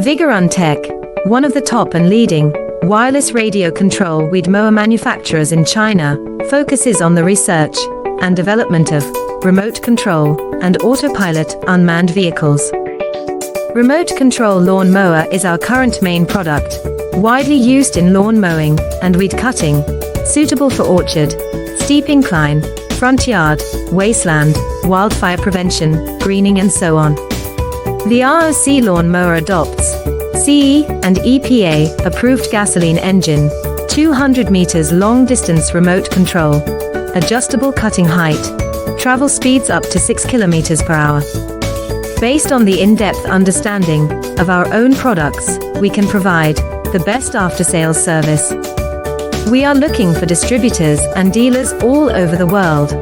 Vigorun Tech, one of the top and leading wireless radio control weed mower manufacturers in China, focuses on the research and development of remote control and autopilot unmanned vehicles. Remote control lawn mower is our current main product, widely used in lawn mowing and weed cutting, suitable for orchard, steep incline, front yard, wasteland, wildfire prevention, greening and so on. The ROC lawn mower adopts CE and EPA approved gasoline engine, 200 meters long distance remote control, adjustable cutting height, travel speeds up to 6 kilometers per hour. Based on the in-depth understanding of our own products, we can provide the best after-sales service. We are looking for distributors and dealers all over the world.